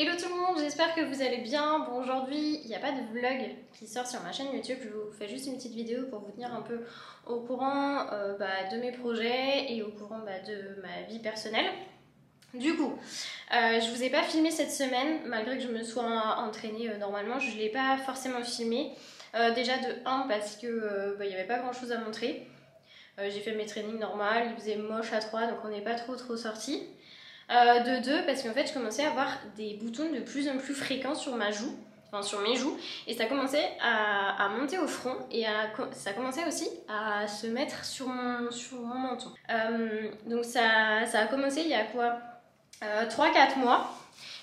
Hello tout le monde, j'espère que vous allez bien. Bon, aujourd'hui, il n'y a pas de vlog qui sort sur ma chaîne YouTube. Je vous fais juste une petite vidéo pour vous tenir un peu au courant de mes projets et au courant de ma vie personnelle. Du coup, je vous ai pas filmé cette semaine, malgré que je me sois entraînée normalement. Je ne l'ai pas forcément filmé. Déjà de 1 parce que il n'y avait pas grand chose à montrer. J'ai fait mes trainings normales, il faisait moche à 3 donc on n'est pas trop sortis. De 2 parce qu'en fait je commençais à avoir des boutons de plus en plus fréquents sur ma joue, enfin sur mes joues, et ça commençait à monter au front et ça commençait aussi à se mettre sur mon menton. Donc ça a commencé il y a quoi 3-4 mois,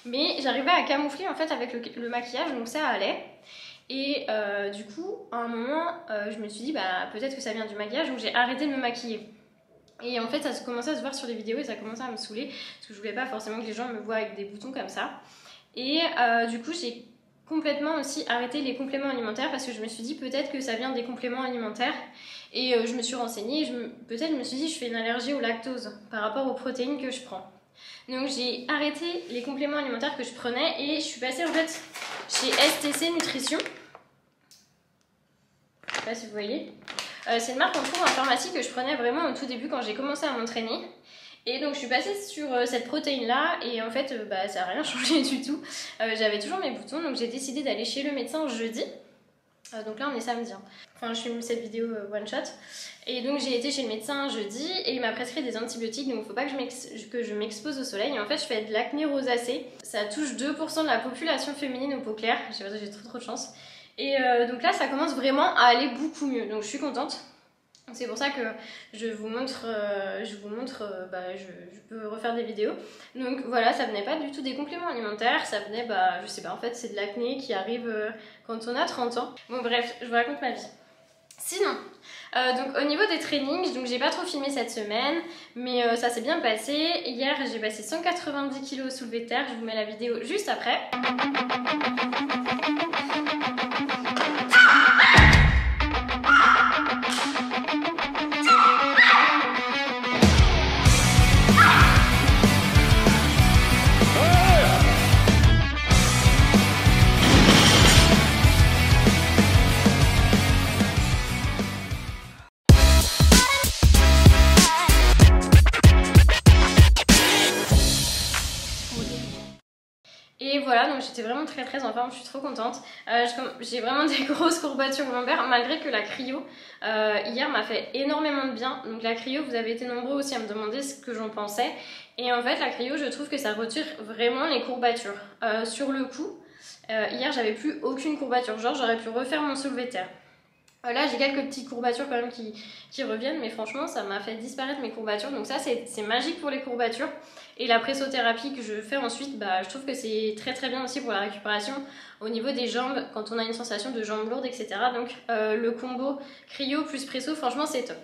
mais j'arrivais à camoufler en fait avec le maquillage, donc ça allait. Et du coup, à un moment, je me suis dit peut-être que ça vient du maquillage, donc j'ai arrêté de me maquiller. Et en fait, ça commençait à se voir sur les vidéos et ça commençait à me saouler parce que je voulais pas forcément que les gens me voient avec des boutons comme ça. Et du coup, j'ai complètement aussi arrêté les compléments alimentaires parce que je me suis dit peut-être que ça vient des compléments alimentaires. Et je me suis renseignée, peut-être je me suis dit je fais une allergie au lactose par rapport aux protéines que je prends. Donc j'ai arrêté les compléments alimentaires que je prenais et je suis passée en fait chez STC Nutrition. Je sais pas si vous voyez. C'est une marque qu'on trouve en pharmacie que je prenais vraiment au tout début quand j'ai commencé à m'entraîner. Et donc je suis passée sur cette protéine là et en fait ça n'a rien changé du tout. J'avais toujours mes boutons, donc j'ai décidé d'aller chez le médecin jeudi. Donc là on est samedi, hein. Enfin je filme cette vidéo one shot. Et donc j'ai été chez le médecin jeudi et il m'a prescrit des antibiotiques, donc il ne faut pas que je m'expose au soleil. Et en fait je fais de l'acné rosacée. Ça touche 2% de la population féminine aux peaux claires. J'ai trop de chance. Et donc là ça commence vraiment à aller beaucoup mieux, donc je suis contente. C'est pour ça que je vous montre, je peux refaire des vidéos. Donc voilà, ça venait pas du tout des compléments alimentaires, ça venait, je sais pas, en fait c'est de l'acné qui arrive quand on a 30 ans. Bon bref, je vous raconte ma vie. Sinon, donc au niveau des trainings, donc j'ai pas trop filmé cette semaine, mais ça s'est bien passé. Hier j'ai passé 190 kg au soulevé de terre, je vous mets la vidéo juste après. Et voilà, donc j'étais vraiment très en forme, je suis trop contente. J'ai vraiment des grosses courbatures lombaires, malgré que la cryo hier m'a fait énormément de bien. Donc la cryo, vous avez été nombreux aussi à me demander ce que j'en pensais. Et en fait, la cryo, je trouve que ça retire vraiment les courbatures. Sur le coup, hier j'avais plus aucune courbature, genre j'aurais pu refaire mon soulevé de terre. Là j'ai quelques petites courbatures quand même qui reviennent, mais franchement ça m'a fait disparaître mes courbatures, donc ça c'est magique pour les courbatures. Et la pressothérapie que je fais ensuite, je trouve que c'est très bien aussi pour la récupération au niveau des jambes, quand on a une sensation de jambes lourdes, etc. Donc le combo cryo plus presso, franchement c'est top.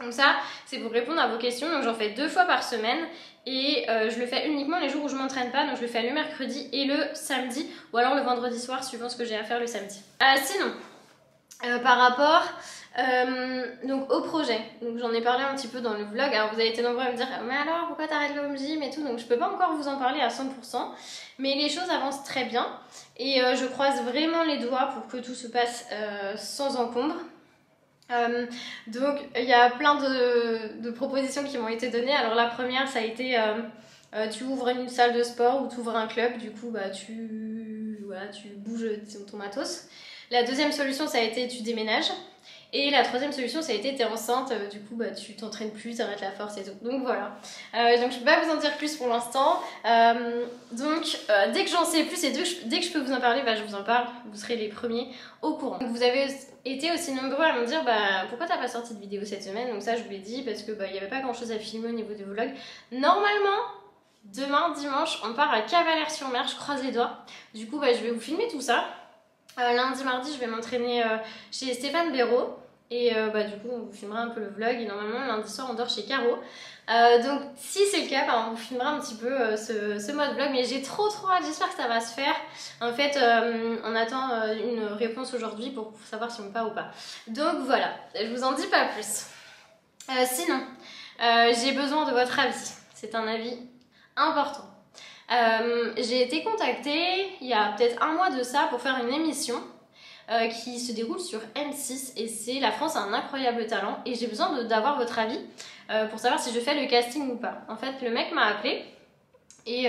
Donc ça c'est pour répondre à vos questions, donc j'en fais 2 fois par semaine. Et je le fais uniquement les jours où je m'entraîne pas, donc je le fais le mercredi et le samedi, ou alors le vendredi soir suivant ce que j'ai à faire le samedi. Sinon, par rapport donc au projet, donc j'en ai parlé un petit peu dans le vlog. Alors vous avez été nombreux à me dire mais alors pourquoi t'arrêtes le home gym et tout, donc je peux pas encore vous en parler à 100%, mais les choses avancent très bien et je croise vraiment les doigts pour que tout se passe sans encombre. Donc il y a plein de propositions qui m'ont été données. Alors la première ça a été tu ouvres une salle de sport ou tu ouvres un club, du coup tu bouges ton matos. La deuxième solution ça a été tu déménages. Et la troisième solution ça a été t'es enceinte, du coup tu t'entraînes plus, t'arrêtes la force et tout. Donc voilà, donc je peux pas vous en dire plus pour l'instant. Dès que j'en sais plus et dès que je peux vous en parler, je vous en parle, vous serez les premiers au courant. Donc vous avez été aussi nombreux à me dire pourquoi t'as pas sorti de vidéo cette semaine. Donc ça je vous l'ai dit parce que il y avait pas grand chose à filmer au niveau des vlogs. Normalement demain dimanche on part à Cavalère-sur-Mer, je croise les doigts. Du coup je vais vous filmer tout ça. Lundi, mardi, je vais m'entraîner chez Stéphane Béraud. Et du coup, on vous filmera un peu le vlog. Et normalement, lundi soir, on dort chez Caro. Donc, si c'est le cas, on vous filmera un petit peu ce mode vlog. Mais j'ai trop hâte, j'espère que ça va se faire. En fait, on attend une réponse aujourd'hui pour savoir si on part ou pas. Donc voilà, je vous en dis pas plus. Sinon, j'ai besoin de votre avis. C'est un avis important. J'ai été contactée il y a peut-être un mois de ça pour faire une émission qui se déroule sur M6 et c'est La France a un incroyable talent et j'ai besoin d'avoir votre avis pour savoir si je fais le casting ou pas. En fait, le mec m'a appelé et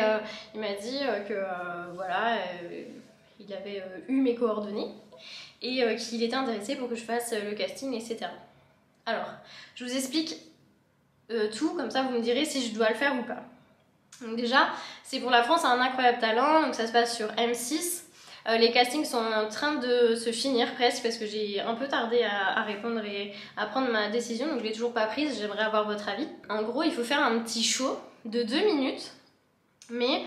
il m'a dit que voilà, il avait eu mes coordonnées et qu'il était intéressé pour que je fasse le casting, etc. Alors, je vous explique tout, comme ça vous me direz si je dois le faire ou pas. Donc déjà, c'est pour La France a un incroyable talent, donc ça se passe sur M6. Les castings sont en train de se finir presque parce que j'ai un peu tardé à répondre et à prendre ma décision, donc je l'ai toujours pas prise, j'aimerais avoir votre avis. En gros, il faut faire un petit show de 2 minutes, mais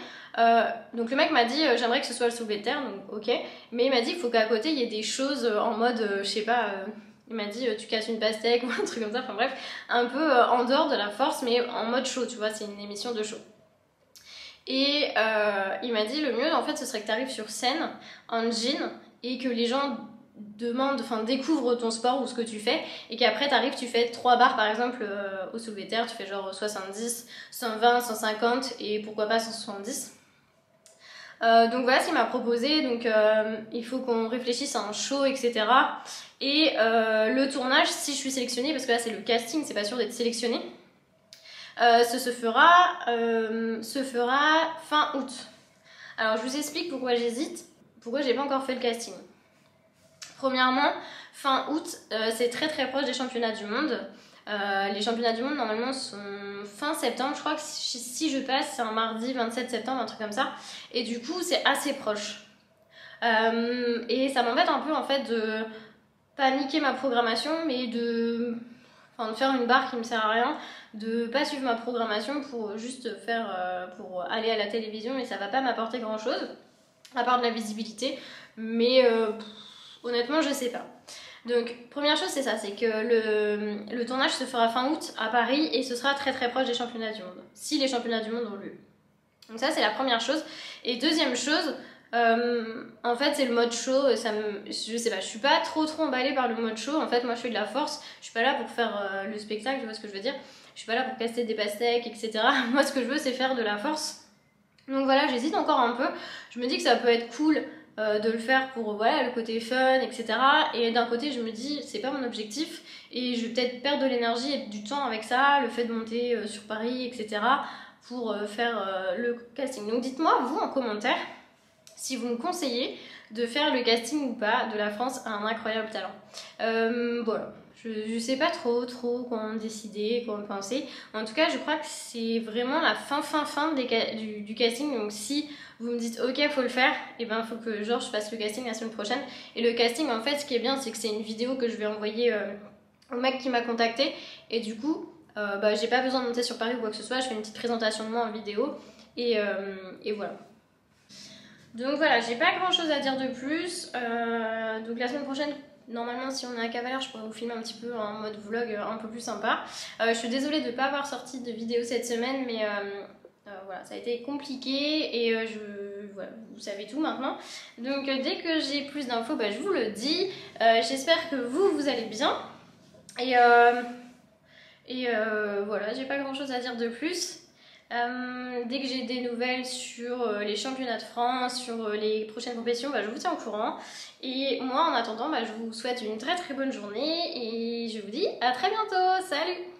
donc le mec m'a dit j'aimerais que ce soit le soulevé de terre, donc ok, mais il m'a dit qu'il faut qu'à côté il y ait des choses en mode, je sais pas, il m'a dit tu casses une pastèque ou un truc comme ça, enfin bref, un peu en dehors de la force, mais en mode show, tu vois, c'est une émission de show. Et il m'a dit le mieux en fait ce serait que tu arrives sur scène en jean et que les gens demandent, enfin découvrent ton sport ou ce que tu fais et qu'après t'arrives, tu fais 3 barres par exemple au soulevé de terre, tu fais genre 70, 120, 150 et pourquoi pas 170. Donc voilà ce qu'il m'a proposé, donc il faut qu'on réfléchisse à un show, etc. Et le tournage, si je suis sélectionnée, parce que là c'est le casting, c'est pas sûr d'être sélectionnée, se fera fin août. Alors je vous explique pourquoi j'hésite, pourquoi j'ai pas encore fait le casting. Premièrement, fin août, c'est très très proche des championnats du monde. Les championnats du monde normalement sont fin septembre, je crois que si je passe c'est un mardi 27 septembre, un truc comme ça. Et du coup c'est assez proche. Et ça m'embête un peu en fait de pas niquer ma programmation, mais de faire une barre qui me sert à rien, de pas suivre ma programmation pour juste faire pour aller à la télévision, mais ça va pas m'apporter grand chose à part de la visibilité, mais honnêtement je sais pas. Donc première chose c'est ça, c'est que le tournage se fera fin août à Paris et ce sera très très proche des championnats du monde, si les championnats du monde ont lieu. Donc ça c'est la première chose. Et deuxième chose, en fait c'est le mode show, je sais pas, je suis pas trop emballée par le mode show. En fait moi je fais de la force, je suis pas là pour faire le spectacle, tu vois ce que je veux dire, je suis pas là pour casser des pastèques, etc. Moi ce que je veux c'est faire de la force. Donc voilà, j'hésite encore un peu, je me dis que ça peut être cool de le faire pour voilà, le côté fun, etc. Et d'un côté je me dis c'est pas mon objectif et je vais peut-être perdre de l'énergie et du temps avec ça, le fait de monter sur Paris, etc. pour faire le casting. Donc dites-moi vous en commentaire si vous me conseillez de faire le casting ou pas de La France a un incroyable talent. Voilà, je sais pas trop comment décider, comment penser. En tout cas, je crois que c'est vraiment la fin du casting. Donc si vous me dites ok, faut le faire, et ben faut que genre je fasse le casting la semaine prochaine. Et le casting, en fait, ce qui est bien, c'est que c'est une vidéo que je vais envoyer au mec qui m'a contacté. Et du coup, j'ai pas besoin de monter sur Paris ou quoi que ce soit. Je fais une petite présentation de moi en vidéo. Et voilà. Donc voilà, j'ai pas grand chose à dire de plus. Donc la semaine prochaine, normalement, si on est à Cavalère, je pourrais vous filmer un petit peu en mode vlog un peu plus sympa. Je suis désolée de ne pas avoir sorti de vidéo cette semaine, mais voilà, ça a été compliqué et voilà, vous savez tout maintenant. Donc dès que j'ai plus d'infos, je vous le dis. J'espère que vous allez bien. Et voilà, j'ai pas grand chose à dire de plus. Dès que j'ai des nouvelles sur les championnats de France, sur les prochaines compétitions, je vous tiens au courant. Et moi en attendant, je vous souhaite une très très bonne journée et je vous dis à très bientôt. Salut!